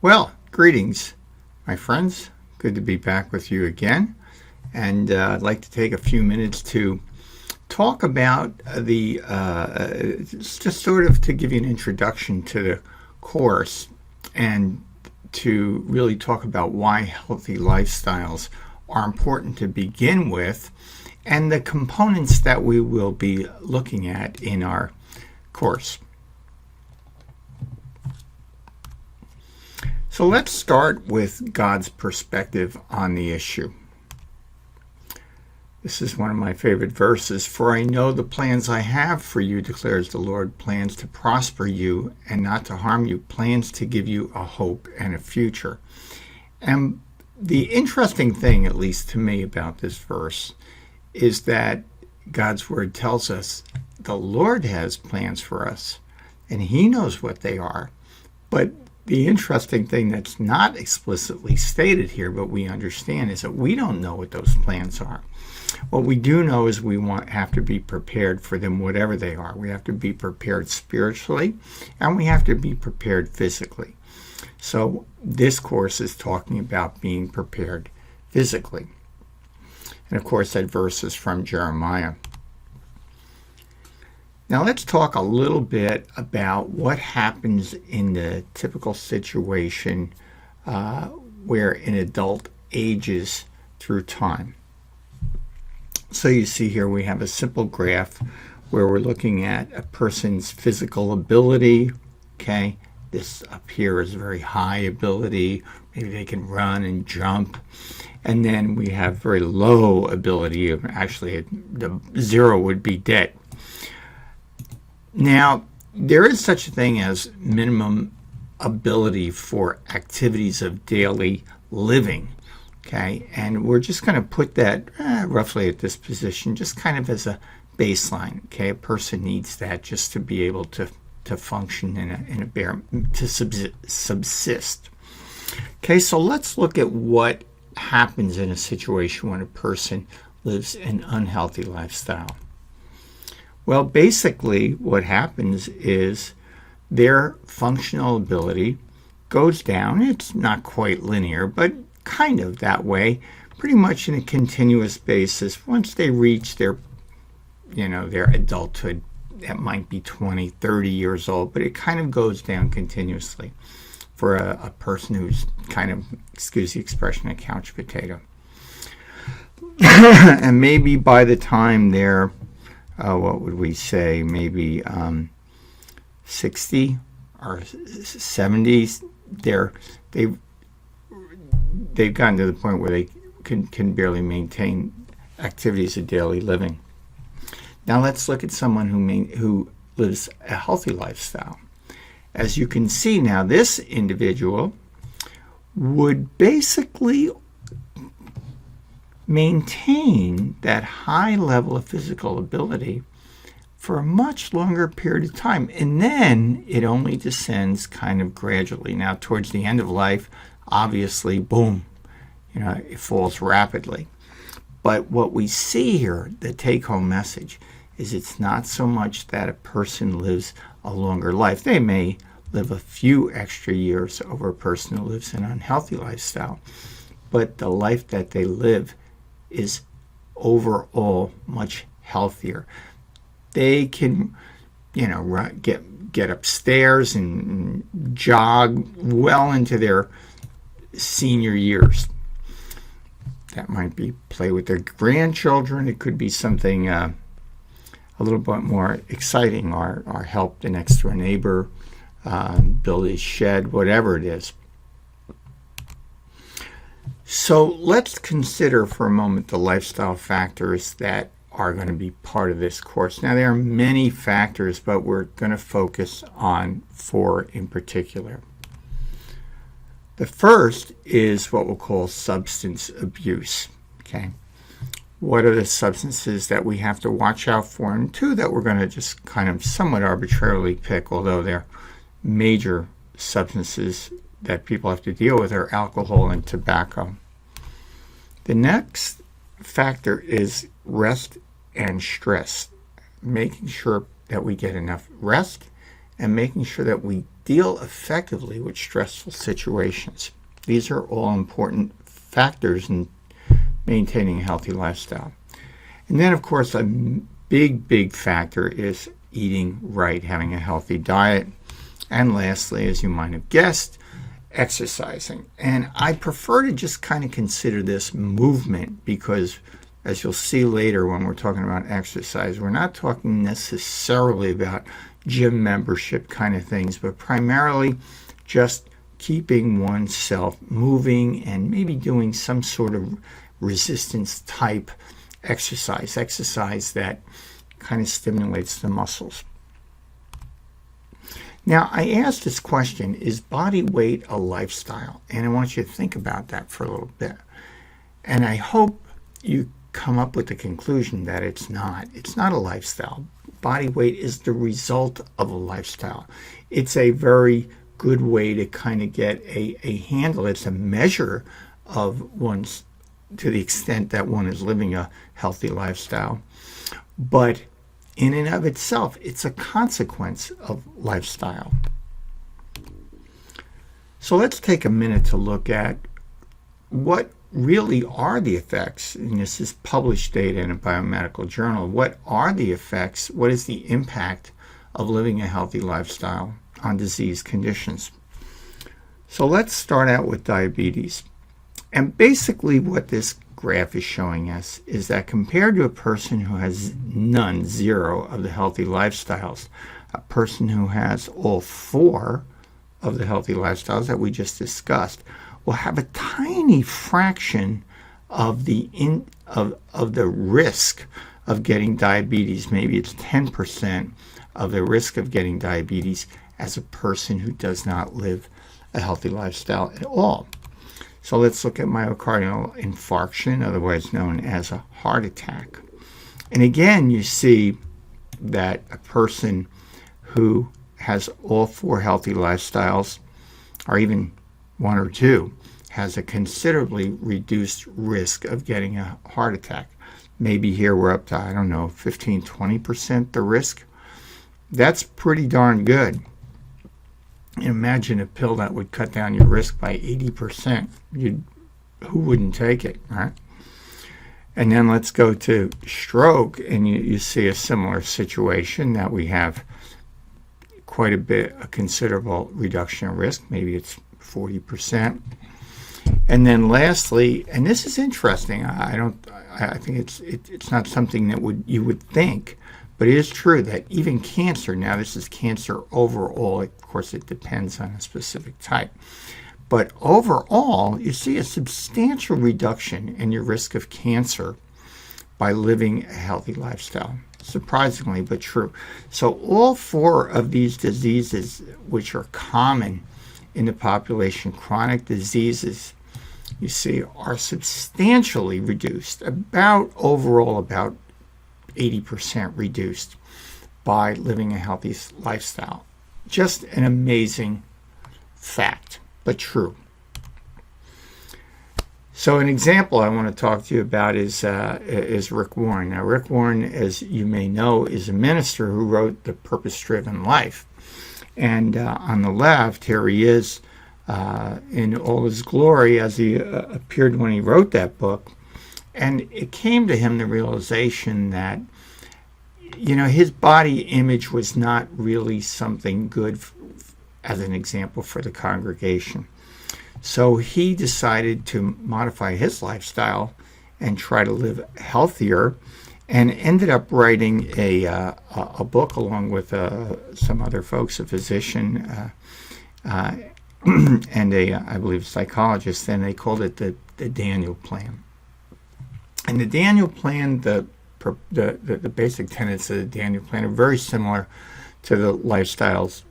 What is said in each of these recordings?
Well, greetings, my friends. Good to be back with you again. And I'd like to take a few minutes to talk about just sort of to give you an introduction to the course and to really talk about why healthy lifestyles are important to begin with and the components that we will be looking at in our course. So let's start with God's perspective on the issue. This is one of my favorite verses. For I know the plans I have for you, declares the Lord, plans to prosper you and not to harm you, plans to give you a hope and a future. And the interesting thing, at least to me, about this verse is that God's word tells us the Lord has plans for us and he knows what they are. But the interesting thing that's not explicitly stated here, but we understand, is that we don't know what those plans are. What we do know is we have to be prepared for them, whatever they are. We have to be prepared spiritually, and we have to be prepared physically. So this course is talking about being prepared physically. And of course, that verse is from Jeremiah. Now let's talk a little bit about what happens in the typical situation where an adult ages through time. So you see here we have a simple graph where we're looking at a person's physical ability. Okay, this up here is very high ability. Maybe they can run and jump. And then we have very low ability. Actually, the zero would be dead. Now, there is such a thing as minimum ability for activities of daily living, okay? And we're just going to put that roughly at this position, just kind of as a baseline, okay? A person needs that just to be able to function to subsist. Okay, so let's look at what happens in a situation when a person lives an unhealthy lifestyle. Well, basically what happens is their functional ability goes down. It's not quite linear, but kind of that way, pretty much in a continuous basis. Once they reach their adulthood, that might be 20, 30 years old, but it kind of goes down continuously for a person who's kind of, excuse the expression, a couch potato. And maybe by the time they're what would we say, maybe 60 or 70s, they've gotten to the point where they can barely maintain activities of daily living. Now let's look at someone who lives a healthy lifestyle. As you can see now, this individual would basically maintain that high level of physical ability for a much longer period of time. And then it only descends kind of gradually. Now, towards the end of life, obviously, boom, it falls rapidly. But what we see here, the take-home message, is it's not so much that a person lives a longer life. They may live a few extra years over a person who lives an unhealthy lifestyle. But the life that they live is overall much healthier. They can, get upstairs and jog well into their senior years. That might be play with their grandchildren. It could be something a little bit more exciting, or help the next door neighbor build his shed, whatever it is. So let's consider for a moment the lifestyle factors that are going to be part of this course. Now, there are many factors, but we're going to focus on 4 in particular. The first is what we'll call substance abuse. Okay, what are the substances that we have to watch out for? And 2 that we're going to just kind of somewhat arbitrarily pick, although they're major substances that people have to deal with, are alcohol and tobacco. The next factor is rest and stress, making sure that we get enough rest and making sure that we deal effectively with stressful situations. These are all important factors in maintaining a healthy lifestyle. And then, of course, a big factor is eating right, having a healthy diet. And lastly, as you might have guessed, exercising. And I prefer to just kind of consider this movement because, as you'll see later when we're talking about exercise, we're not talking necessarily about gym membership kind of things, but primarily just keeping oneself moving and maybe doing some sort of resistance type exercise that kind of stimulates the muscles. Now, I asked this question, is body weight a lifestyle? And I want you to think about that for a little bit. And I hope you come up with the conclusion that it's not. It's not a lifestyle. Body weight is the result of a lifestyle. It's a very good way to kind of get a handle. It's a measure of one's, to the extent that one is living a healthy lifestyle. But in and of itself, it's a consequence of lifestyle. So let's take a minute to look at what really are the effects, and this is published data in a biomedical journal. What are the effects? What is the impact of living a healthy lifestyle on disease conditions? So let's start out with diabetes. And basically what this graph is showing us is that compared to a person who has none, zero, of the healthy lifestyles, a person who has all four of the healthy lifestyles that we just discussed will have a tiny fraction of the risk of getting diabetes. Maybe it's 10% of the risk of getting diabetes as a person who does not live a healthy lifestyle at all. So let's look at myocardial infarction, otherwise known as a heart attack. And again, you see that a person who has all four healthy lifestyles, or even one or two, has a considerably reduced risk of getting a heart attack. Maybe here we're up to, 15-20% the risk. That's pretty darn good. Imagine a pill that would cut down your risk by 80%. Who wouldn't take it, right? And then let's go to stroke, and you see a similar situation, that we have quite a considerable reduction in risk. Maybe it's 40%. And then lastly, and this is interesting, I think it's not something that you would think, but it is true that even cancer, now this is cancer overall, of course it depends on a specific type, but overall you see a substantial reduction in your risk of cancer by living a healthy lifestyle. Surprisingly, but true. So all four of these diseases, which are common in the population, chronic diseases, you see, are substantially reduced, overall about 80% reduced by living a healthy lifestyle. Just an amazing fact, but true. So an example I want to talk to you about is Rick Warren. Now, Rick Warren, as you may know, is a minister who wrote The Purpose-Driven Life. And on the left, here he is in all his glory as he appeared when he wrote that book. And it came to him the realization that, his body image was not really something good as an example for the congregation. So he decided to modify his lifestyle and try to live healthier, and ended up writing a book along with some other folks, a physician and I believe, psychologist, and they called it the Daniel Plan. And the Daniel Plan, the basic tenets of the Daniel Plan are very similar to the lifestyles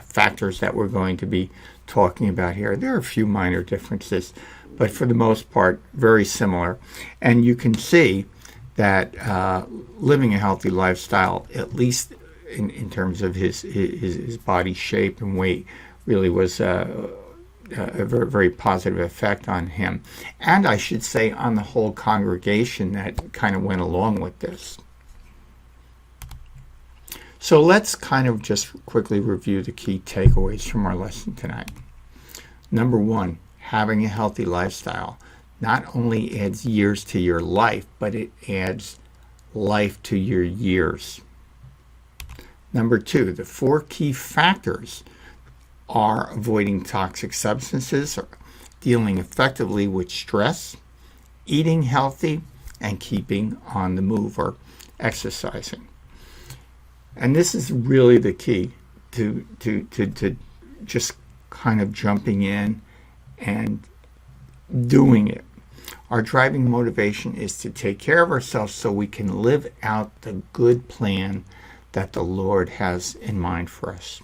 factors that we're going to be talking about here. There are a few minor differences, but for the most part, very similar. And you can see that living a healthy lifestyle, at least in terms of his body shape and weight, really was a very, very positive effect on him. And I should say on the whole congregation that kind of went along with this. So let's kind of just quickly review the key takeaways from our lesson tonight. Number one, having a healthy lifestyle not only adds years to your life, but it adds life to your years. Number two, the 4 key factors are avoiding toxic substances, dealing effectively with stress, eating healthy, and keeping on the move or exercising. And this is really the key to just kind of jumping in and doing it. Our driving motivation is to take care of ourselves so we can live out the good plan that the Lord has in mind for us.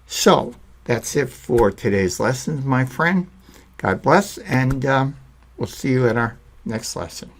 So that's it for today's lesson, my friend. God bless, and we'll see you at our next lesson.